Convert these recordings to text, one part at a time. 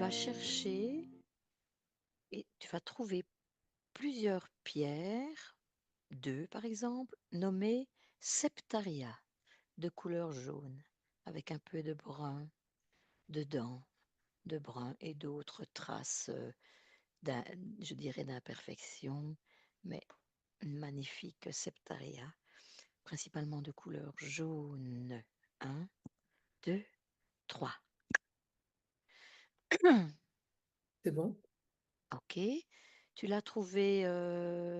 vas chercher et tu vas trouver plusieurs pierres, 2 par exemple, nommées septaria, de couleur jaune, avec un peu de brun dedans, de brun et d'autres traces d'im je dirais d'imperfection, mais une magnifique septaria, principalement de couleur jaune. 1, 2, 3. C'est bon? OK. Tu l'as trouvé,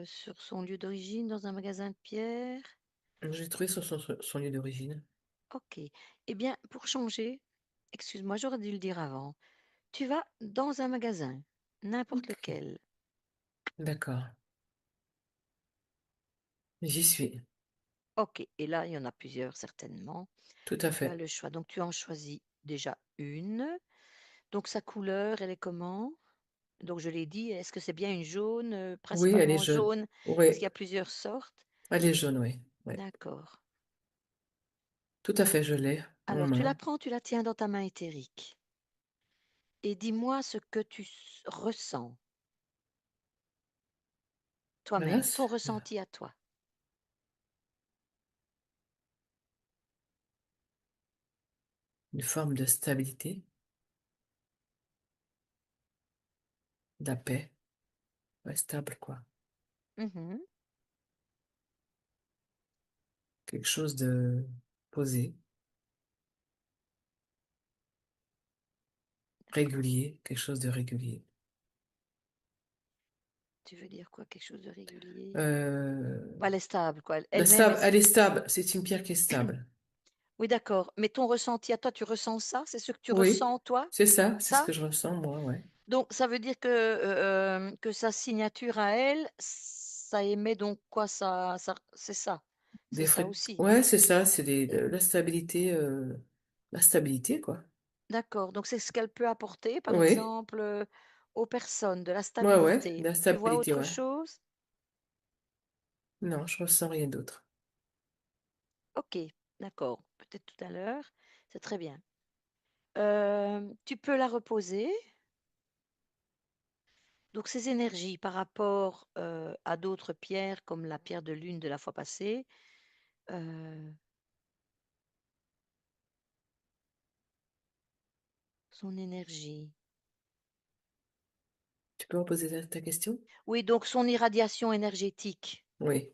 sur son lieu d'origine dans un magasin de pierres? J'ai trouvé sur son lieu d'origine. OK. Eh bien, pour changer, excuse-moi, j'aurais dû le dire avant. Tu vas dans un magasin, n'importe Ok. lequel. D'accord. J'y suis. OK. Et là, il y en a plusieurs certainement. Tout à Tu as fait. le choix. Donc tu en choisis déjà une. Donc sa couleur, elle est comment? Donc je l'ai dit, est-ce que c'est bien une jaune, Oui, elle est principalement jaune. jaune? Est-ce Oui, qu'il y a plusieurs sortes? elle est jaune, oui. Oui. D'accord. Tout à fait, je l'ai en Alors tu la main. prends, tu la tiens dans ta main éthérique et dis-moi ce que tu ressens Voilà, toi-même, ton ressenti à toi. une forme de stabilité, de la paix. Ouais, stable, quoi. Mhm. Quelque chose de posé, régulier, quelque chose de régulier. Tu veux dire quoi? Quelque chose de régulier? Euh, Bah, elle est stable, quoi. la Elle-même, stable, elle est stable. C'est une pierre qui est stable. Oui, d'accord. Mais ton ressenti à toi, tu ressens ça? C'est ce que tu Oui, ressens, toi? c'est ça, c'est ce Ça? que je ressens, moi, ouais. Donc, ça veut dire que sa signature à elle, ça émet donc quoi? C'est ça. C'est Des ça frais. aussi. Ouais, c'est ça, c'est Et- la stabilité, quoi. D'accord. Donc, c'est ce qu'elle peut apporter, par Oui, exemple, aux personnes, de la ouais, ouais, stabilité. la Tu vois stabilité, autre ouais. chose? Non, je ressens rien d'autre. OK, d'accord. Peut-être tout à l'heure. C'est très bien. Tu peux la reposer. Donc ces énergies par rapport, à d'autres pierres comme la pierre de lune de la fois passée, heu, son énergie. Tu peux reposer ta question? Oui, donc son irradiation énergétique. Oui,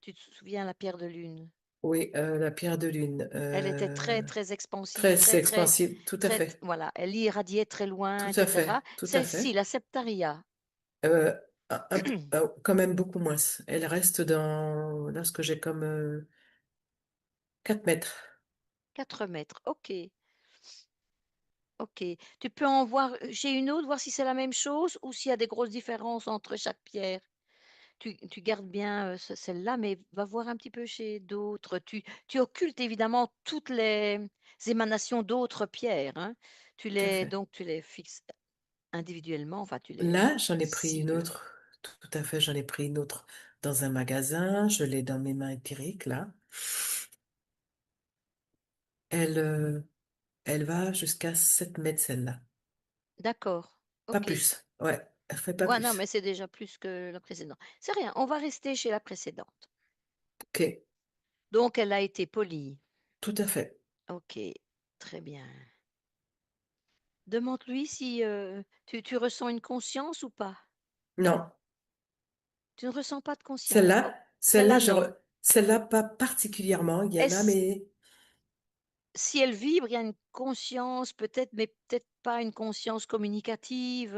Tu te souviens la pierre de lune? oui, la pierre de lune, Elle était très, très expansive, très très, très, expansive, tout à très fait, voilà, elle irradiait très loin tout et à cetera. fait, tout à Celle-ci, fait. la septaria, Euh, quand même beaucoup moins. Elle reste dans ce que j'ai comme 4 mètres. 4 mètres. OK, OK. Tu peux en voir, chez une autre, voir si c'est la même chose ou s'il y a des grosses différences entre chaque pierre? Tu gardes bien, celle-là, mais va voir un petit peu chez d'autres. Tu occultes évidemment toutes les émanations d'autres pierres, hein. Tout à fait. Tu les fixes individuellement, enfin tu les Là, j'en ai pris une cibles. autre. Tout à fait, j'en ai pris une autre dans un magasin. Je l'ai dans mes mains éthériques, là. Elle, elle va jusqu'à 7 mètres, celle-là. D'accord, Pas OK. plus. Ouais, elle fait pas Ouais, non, plus. mais c'est déjà plus que la précédente. C'est rien, on va rester chez la précédente. Ok, Donc elle a été polie. tout à fait. OK, très bien. Demande-lui si, tu ressens une conscience ou pas? Non, Tu ne ressens pas de conscience? Oh, celle-là, celle-là, celle-là, non. celle-là, pas particulièrement. Il y en a, Est-ce mais Si elle vibre, il y a une conscience peut-être, mais peut-être pas une conscience communicative,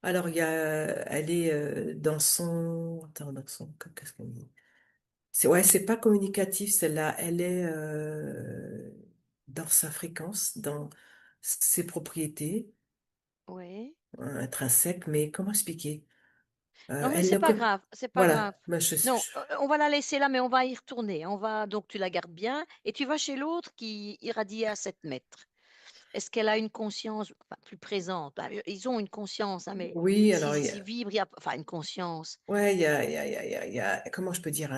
alors il y a, elle est dans son, attends, dans son, qu'est-ce qu'elle dit? C'est ouais, c'est pas communicatif, celle-là. Elle est dans sa fréquence, dans ses propriétés ouais. intrinsèques. Mais comment expliquer? Non, mais Elle c'est ne pas que, grave, c'est pas grave. voilà. Moi, Non, on va la laisser là, mais on va y retourner. On va donc tu la gardes bien et tu vas chez l'autre qui irradie à 7 mètres. Est-ce qu'elle a une conscience, enfin, plus présente? Bah, ils ont une conscience, hein, mais Oui, alors s'ils vibrent, il y a enfin une conscience. ouais, comment je peux dire,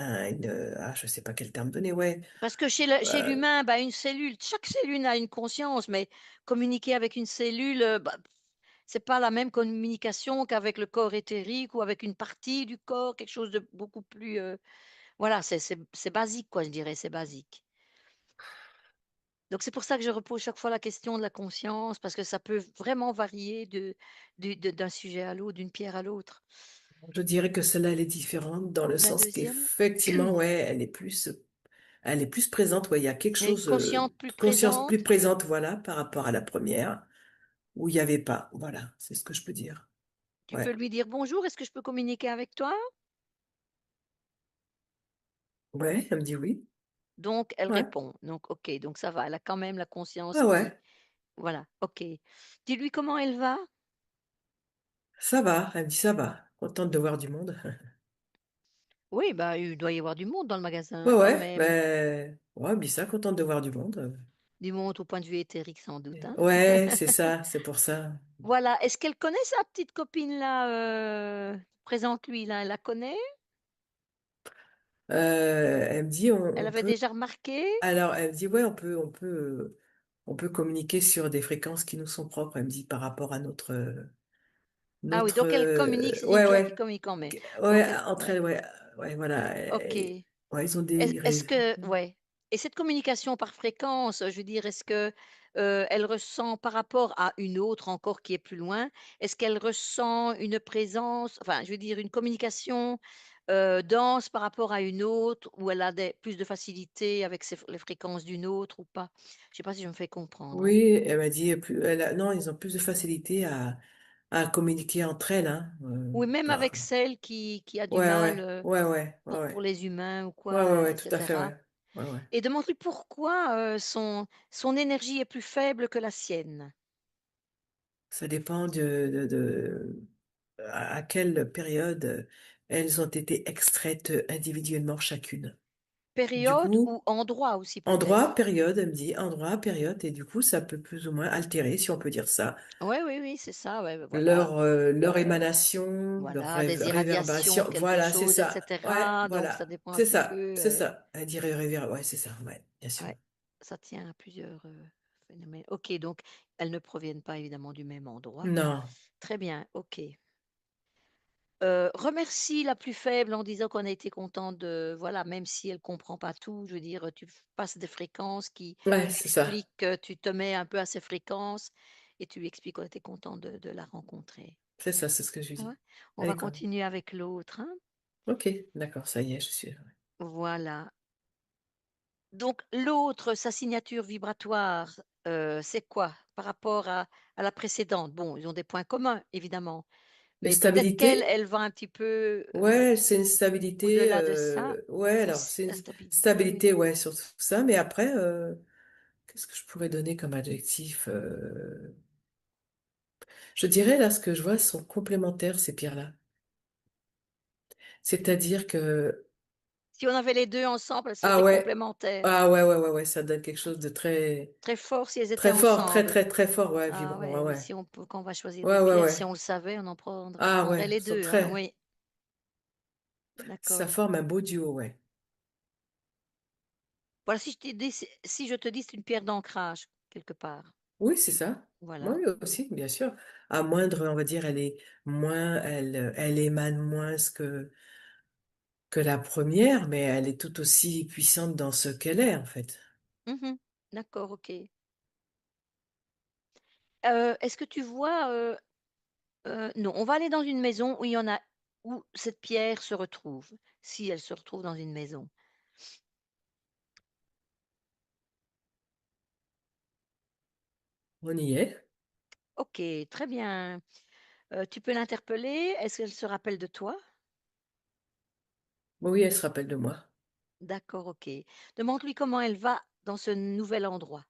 je sais pas quel terme donner, ouais. Parce que chez euh, l'humain, bah, une cellule, chaque cellule a une conscience, mais communiquer avec une cellule, bah, c'est pas la même communication qu'avec le corps éthérique ou avec une partie du corps, quelque chose de beaucoup plus, voilà, c'est basique quoi, je dirais, c'est basique. Donc c'est pour ça que je repose chaque fois la question de la conscience, parce que ça peut vraiment varier d'un sujet à l'autre, d'une pierre à l'autre. je dirais que celle-là, elle est différente dans le La sens deuxième, qu'effectivement, ouais, elle est plus présente, ouais, il y a quelque elle a une chose, conscience plus conscience plus présente. présente, voilà, par rapport à la première, où il n'y avait pas. Voilà, c'est ce que je peux dire. Tu peux Ouais. lui dire: «Bonjour, est-ce que je peux communiquer avec toi?» Ouais, elle me dit oui. Donc elle Ouais. répond. Donc OK, donc ça va, elle a quand même la conscience Ah qui ouais, voilà, OK. Dis-lui comment elle va? ça va. Elle me dit ça va. Contente de voir du monde. Oui, bah, il doit y avoir du monde dans le magasin, Ouais, hein, quand ouais, même. ben, ouais, elle me dit ça, contente de voir du monde. Du monde au point de vue éthérique sans doute, hein. Ouais, c'est ça, c'est pour ça. Voilà, est-ce qu'elle connaît sa petite copine là, présente-lui là, elle la connaît? Elle me dit, Elle on avait peut. déjà remarqué? Alors, elle me dit, ouais, on peut communiquer sur des fréquences qui nous sont propres. Elle me dit par rapport à Ah oui, notre, donc elle communique, c'est une ouais, pierre qui ouais, communique en mai. ouais, Donc elle entre ouais, elles, ouais, ouais, voilà. OK. Ouais, ils ont Est-ce que ouais, et cette communication par fréquence, je veux dire, est-ce que, elle ressent par rapport à une autre encore qui est plus loin, est-ce qu'elle ressent une présence, enfin, je veux dire une communication, dense par rapport à une autre, ou elle a des plus de facilité avec les fréquences d'une autre ou pas? Je sais pas si je me fais comprendre, hein? oui, elle m'a dit, non, ils ont plus de facilité à communiquer entre elles, hein. Oui, même avec celle qui a du Ouais, mal, ouais, ouais, ouais, ouais, pour ouais, les humains ou ouais, quoi, ouais, ouais, et tout à fait, cetera. ouais, ouais, ouais. Et demande-lui pourquoi, son énergie est plus faible que la sienne. Ça dépend à quelle période elles ont été extraites individuellement chacune. Du Période coup, ou endroit aussi endroit, peut-être? période, elle me dit, endroit, période, et du coup, ça peut plus ou moins altérer, si on peut dire ça, Ouais, oui, oui, c'est ça, ouais, voilà. leur émanation, leur Voilà, des irradiations réverbération. de quelque Voilà, c'est chose et ça. Ouais, cetera, donc ça voilà, dépend un c'est petit ça, peu, c'est ça. Elle dirait ouais, c'est ça, ouais, bien sûr. ouais, ça tient à plusieurs, phénomènes. OK, donc elles ne proviennent pas évidemment du même endroit. Non. Très bien, OK. Remercie la plus faible en disant qu'on a été content de voilà, même si elle comprend pas tout, je veux dire, tu passes des fréquences qui Ouais, tu lui c'est ça. expliques, tu te mets un peu à ces fréquences et tu lui expliques qu'on était content de la rencontrer. C'est ça, c'est ce que je lui Ah ouais? dis. On va Allez, quoi. continuer avec l'autre, hein. Ok, d'accord, ça y est, je suis. Voilà. Donc l'autre, sa signature vibratoire, c'est quoi par rapport à la précédente? Bon, ils ont des points communs évidemment, Une mais peut-être qu'elle, stabilité. elle va un petit peu, Ouais, c'est une stabilité. au-delà de ça. Ouais, alors, Aussi c'est une la stabilité. stabilité, ouais, sur tout ça. Mais après, qu'est-ce que je pourrais donner comme adjectif? Je dirais, là, ce que je vois sont complémentaires, ces pierres-là. C'est-à-dire que, Si on avait les 2 ensemble, elles ah seraient ouais, complémentaires. ah ouais, ouais, ouais, ouais, ça donne quelque chose de très, Très fort si elles étaient très fort, très, ensemble. très, très fort, ouais, Ah vibrant, ouais, ouais, mais ouais. si on peut quand on va choisir des Ouais, ouais, pierres, si on ouais. le savait, on Ah prendrait ouais, les ils sont 2, hein, très, oui. ça D'accord. forme un beau duo, ouais. Voilà, si je te dis c'est une pierre d'ancrage quelque part. Oui, c'est ça. Voilà. Oui, aussi, bien sûr. À moindre, on va dire, elle émane moins que la première, mais elle est tout aussi puissante dans ce qu'elle est, en fait. Mmh. D'accord, OK. Est-ce que tu vois, non, on va aller dans une maison où il y en a où cette pierre se retrouve, si elle se retrouve dans une maison. On y est. OK, très bien. Tu peux l'interpeller. Est-ce qu'elle se rappelle de toi? Oui, elle se rappelle de moi. D'accord, OK. Demande-lui comment elle va dans ce nouvel endroit.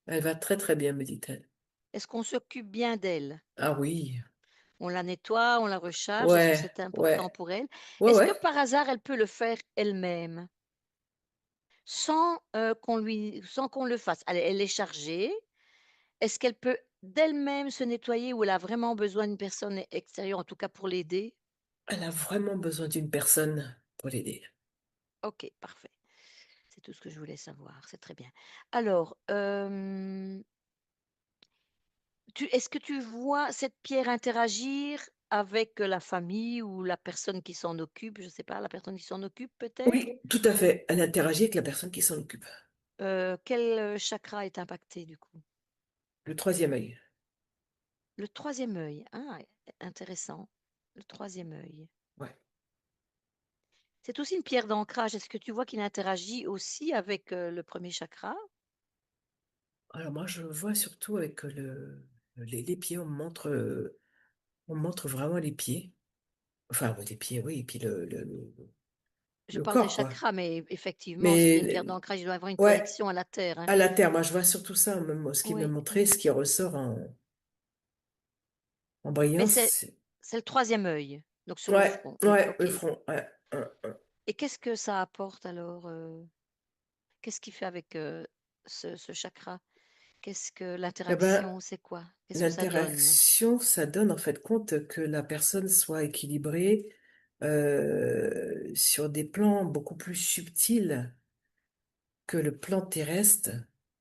Elle va très très bien, me dit-elle. Est-ce qu'on s'occupe bien d'elle? Ah oui, On la nettoie, on la recharge, est-ce que ouais, c'est important ouais, pour elle? ouais, Est-ce que ouais. par hasard elle peut le faire elle-même? Sans qu'on le fasse? Elle est chargée, est-ce qu'elle peut d'elle-même se nettoyer ou elle a vraiment besoin d'une personne extérieure, en tout cas pour l'aider? Elle a vraiment besoin d'une personne pour l'aider. OK, parfait. C'est tout ce que je voulais savoir, c'est très bien. Alors, est-ce que tu vois cette pierre interagir avec, la famille ou la personne qui s'en occupe? Je ne sais pas, la personne qui s'en occupe peut-être? Oui, tout à fait. Elle interagit avec la personne qui s'en occupe. Quel, chakra est impacté du coup? Le troisième œil. Le troisième œil. Ah, intéressant. Le troisième œil. Ouais. C'est aussi une pierre d'ancrage. Est-ce que tu vois qu'il interagit aussi avec, le premier chakra? Alors moi, je vois surtout avec les pieds, on me montre vraiment les pieds. Enfin, ouais, les pieds, oui, et puis Je le parle des corps, quoi. chakras, mais effectivement, si c'est une pierre Mais d'ancrage, il doit y avoir une ouais, connexion à la terre, hein? à la terre, moi, je vois surtout ça, même ce qui me Oui, montrait, oui. ce qui ressort en Mais brillance. c'est le troisième œil, donc sur le Ouais, front. Oui, ouais, OK. le front, ouais. Ouais. Et qu'est-ce que ça apporte alors, qu'est-ce qu'il fait avec, ce chakra? Qu'est-ce que Eh ben, l'interaction, c'est quoi? Qu'est-ce que ça donne? l'interaction, ça donne en fait compte que la personne soit équilibrée sur des plans beaucoup plus subtils que le plan terrestre,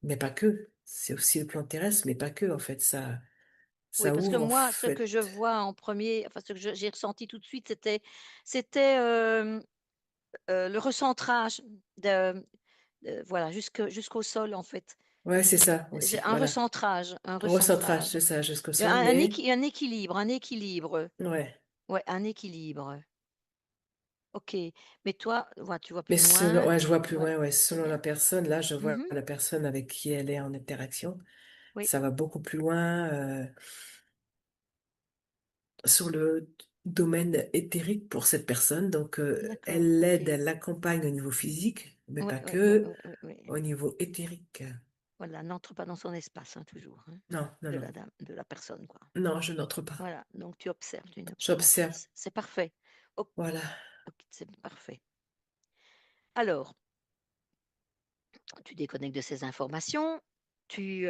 mais pas que. C'est aussi le plan terrestre, mais pas que, en fait. Oui, Ça parce que ouvre, en moi, ce que je fait. vois en premier, enfin, ce que j'ai ressenti tout de suite, c'était, le recentrage de voilà, jusqu'au sol, en fait. Ouais, c'est ça J'ai aussi, voilà. un Recentrage, recentrage. c'est ça, jusqu'au Un sol, un mais équi un équilibre, un équilibre. ouais. Ouais, un équilibre. OK. Mais toi, voilà, tu vois Mais plus selon, loin. ouais, je vois plus Ouais, loin, ouais, très selon la bien. personne, là, je vois Mmh. la personne avec qui elle est en interaction. Oui, Ça va beaucoup plus loin. Sur le domaine éthérique pour cette personne. Donc, d'accord, elle l'aide, OK. elle l'accompagne au niveau physique, mais Oui, pas oui, oui, que, oui, oui, oui. au niveau éthérique. Voilà, n'entre pas dans son espace, hein, toujours, hein, Non, non, de non. la dame, de la personne, quoi. Non, je n'entre pas. Voilà, donc tu observes, tu es une J'observe. observatrice. C'est parfait. O Voilà. OK, c'est parfait. Alors, tu déconnectes de ces informations, tu,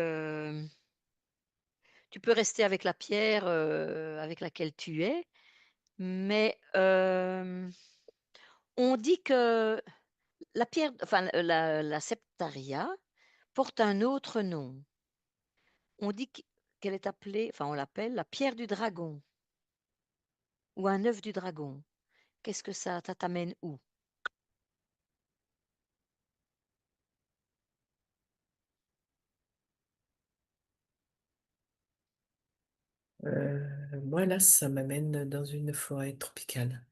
tu peux rester avec la pierre, avec laquelle tu es, mais, on dit que la pierre, enfin, la septaria porte un autre nom. On dit qu'elle est appelée, enfin, on l'appelle la pierre du dragon ou un œuf du dragon. Qu'est-ce que ça t'amène où? Moi, là, ça m'amène dans une forêt tropicale.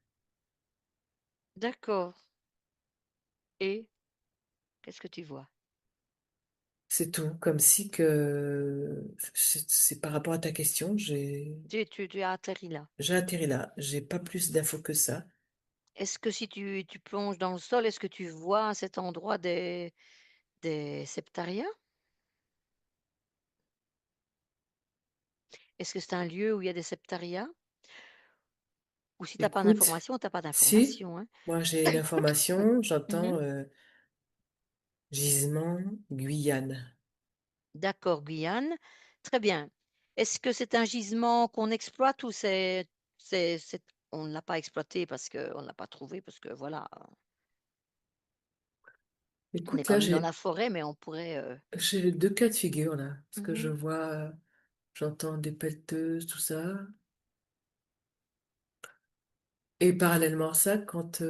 D'accord, et qu'est-ce que tu vois? C'est tout. Comme si que, c'est par rapport à ta question, Tu as atterri là. j'ai atterri là. J'ai pas plus d'infos que ça. Est-ce que si tu plonges dans le sol, est-ce que tu vois à cet endroit des septarias? Est-ce que c'est un lieu où il y a des septarias? Ou si tu as pas Écoute, d'informations, tu as pas si, d'informations, hein? moi j'ai une information, Mmh. j'entends gisement Guyane. D'accord, Guyane. Très bien. Est-ce que c'est un gisement qu'on exploite ou c'est on ne l'a pas exploité parce qu'on ne l'a pas trouvé parce que voilà, on n'est Écoute, pas là venu dans la forêt, mais on pourrait, j'ai les deux cas de figure là, parce que je mmh. vois, j'entends des pelleteuses, tout ça. Et parallèlement à ça, quand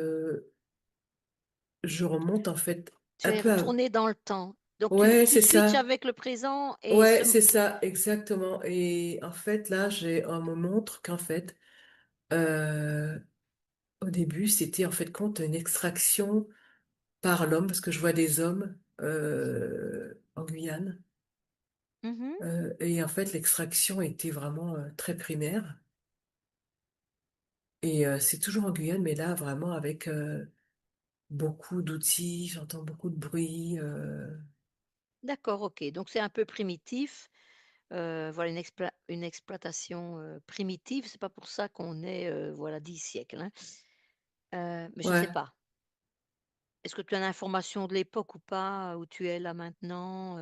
je remonte en fait Tu un es peu retourné dans le temps. Donc Ouais, tu c'est switches ça. avec le présent et Ouais, c'est ça, exactement. Et en fait, là, on me montre qu'en fait, euh, au début, c'était en fait compte une extraction par l'homme, parce que je vois des hommes en Guyane. mmh. Et en fait, l'extraction était vraiment très primaire. Et c'est toujours en Guyane, mais là, vraiment avec beaucoup d'outils, j'entends beaucoup de bruit. D'accord, OK. Donc c'est un peu primitif, voilà une exploitation, primitive. C'est pas pour ça qu'on est, voilà 10 siècles, hein. Mais je sais Ouais. pas. Est-ce que tu as l'information de l'époque ou pas, où tu es là maintenant,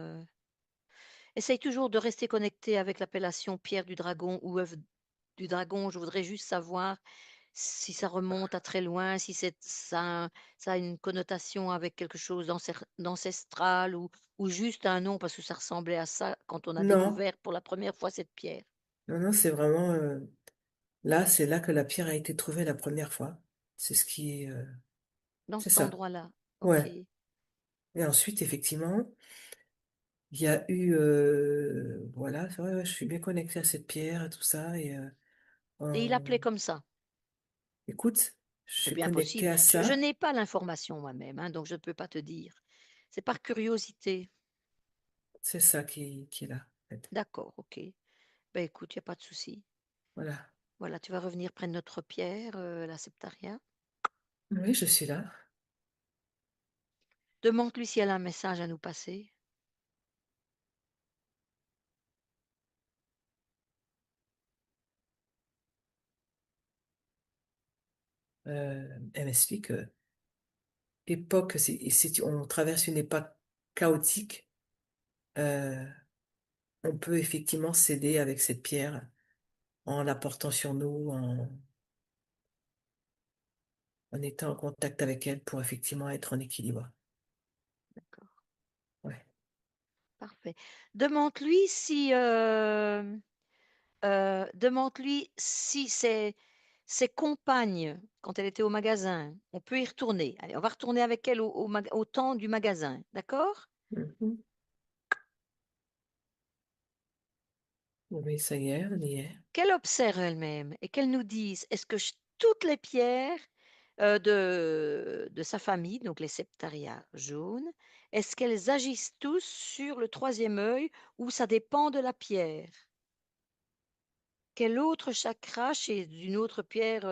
Essaye toujours de rester connecté avec l'appellation pierre du dragon ou œuf du dragon. Je voudrais juste savoir si ça remonte à très loin, si ça a une connotation avec quelque chose d'ancestral ou juste un nom parce que ça ressemblait à ça quand on a Non, découvert pour la première fois cette pierre. non, non, c'est vraiment là, c'est là que la pierre a été trouvée la première fois. C'est ce qui est, Dans c'est cet ça. endroit-là. OK. Ouais. Et ensuite, effectivement, il y a eu, voilà, c'est vrai, ouais, je suis bien connectée à cette pierre et tout ça. Et Et il en- appelait comme ça. écoute, je C'est suis bien connectée possible. à Je ça. n'ai pas l'information moi-même, hein, donc je ne peux pas te dire. C'est par curiosité. C'est ça qui est là, en fait. D'accord, OK. Ben écoute, il y a pas de souci. Voilà. Voilà, tu vas revenir près de notre pierre, la septaria. Oui, je suis là. Demande-lui si elle a un message à nous passer. Elle m'explique que époque, si on traverse une époque chaotique, euh, on peut effectivement s'aider avec cette pierre en la portant sur nous, en étant en contact avec elle pour effectivement être en équilibre. D'accord, Ouais. parfait. Demande-lui si, demande-lui si ses compagnes, quand elle était au magasin, on peut y retourner. Allez, on va retourner avec elle au temps du magasin, d'accord? Mhm. Oui, ça y est, on y est. Qu'elle observe elle-même et qu'elle nous dise, est-ce que toutes les pierres de sa famille, donc les septarias jaunes, est-ce qu'elles agissent tous sur le troisième œil ou ça dépend de la pierre? Quel autre chakra chez une autre pierre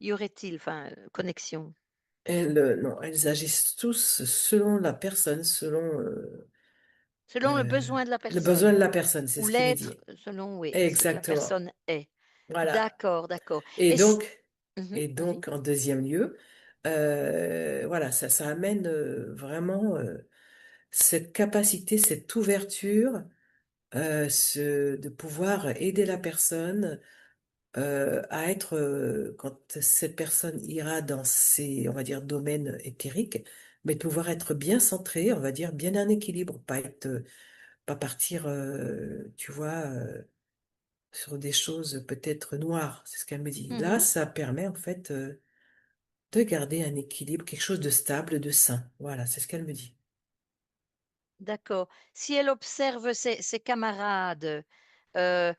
y aurait-il? Enfin, connexion. Non, elles agissent tous selon la personne, selon Selon le euh, besoin de la le besoin de personne la personne, c'est ou ce qu'il me l'être, dit. selon, oui, ce que la Exactement. personne est. Voilà. D'accord, d'accord. Et Est-ce... donc, Mhm, et vas-y. donc en deuxième lieu, voilà, ça amène vraiment cette capacité, cette ouverture, de pouvoir aider la personne à être, quand cette personne ira dans ses, on va dire, domaines éthériques, mais de pouvoir être bien centré, on va dire, bien en équilibre, pas partir, tu vois, sur des choses peut-être noires, c'est ce qu'elle me dit. Là, Mhm. ça permet en fait de garder un équilibre, quelque chose de stable, de sain. Voilà, c'est ce qu'elle me dit. D'accord. Si elle observe ses camarades, heu,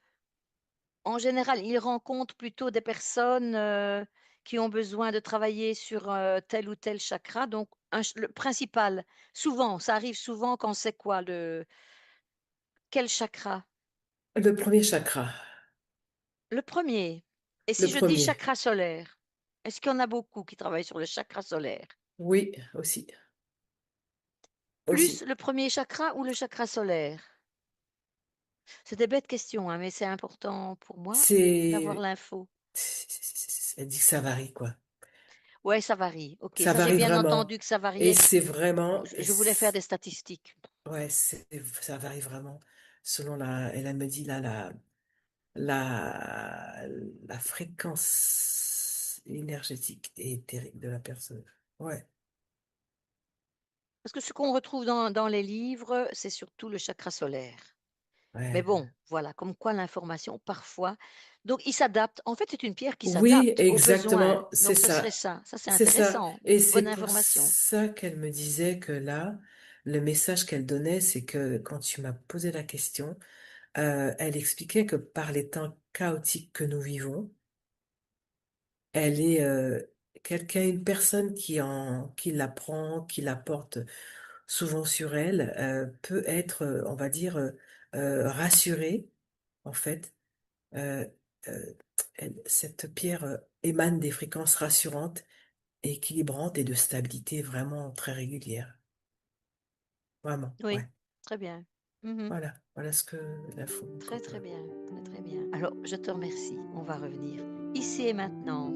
en général, ils rencontrent plutôt des personnes, qui ont besoin de travailler sur, tel ou tel chakra, donc le principal, souvent, ça arrive souvent quand c'est quoi quel chakra? Le premier chakra, Le premier. Et le si je dis premier, chakra solaire, est-ce qu'il y en a beaucoup qui travaillent sur le chakra solaire? oui, aussi, Plus aussi. le premier chakra ou le chakra solaire? C'est des bêtes questions, hein, mais c'est important pour moi d'avoir C'est, l'info. elle dit que ça varie, quoi. Ouais, ça varie. OK, Ça ça j'ai varie bien vraiment. entendu que ça Et variait. c'est vraiment, Je voulais faire des statistiques. ouais, ça varie vraiment selon elle me dit là, la, la fréquence énergétique et éthérique de la personne. Ouais, Parce que ce qu'on retrouve dans les livres, c'est surtout le chakra solaire. Mais ouais. bon, voilà, comme quoi l'information parfois donc il s'adapte. En fait, c'est une pierre qui Oui, s'adapte aux besoins. exactement, c'est Donc ce serait ça. ça. Ça, c'est C'est ça. intéressant. Et c'est Bonne pour information. ça qu'elle me disait que là, le message qu'elle donnait, c'est que quand tu m'as posé la question, elle expliquait que par les temps chaotiques que nous vivons, elle est quelqu'un, une personne qui l'apprend, qui la porte souvent sur elle, peut être, on va dire, rassurée, en fait. Euh, euh, cette pierre émane des fréquences rassurantes, équilibrantes et de stabilité vraiment très régulière. Vraiment, Oui, ouais. très bien. Mmh. Voilà, voilà ce que l'info qu'on Très, peut. très bien, très, très bien. Alors, je te remercie. On va revenir ici et maintenant.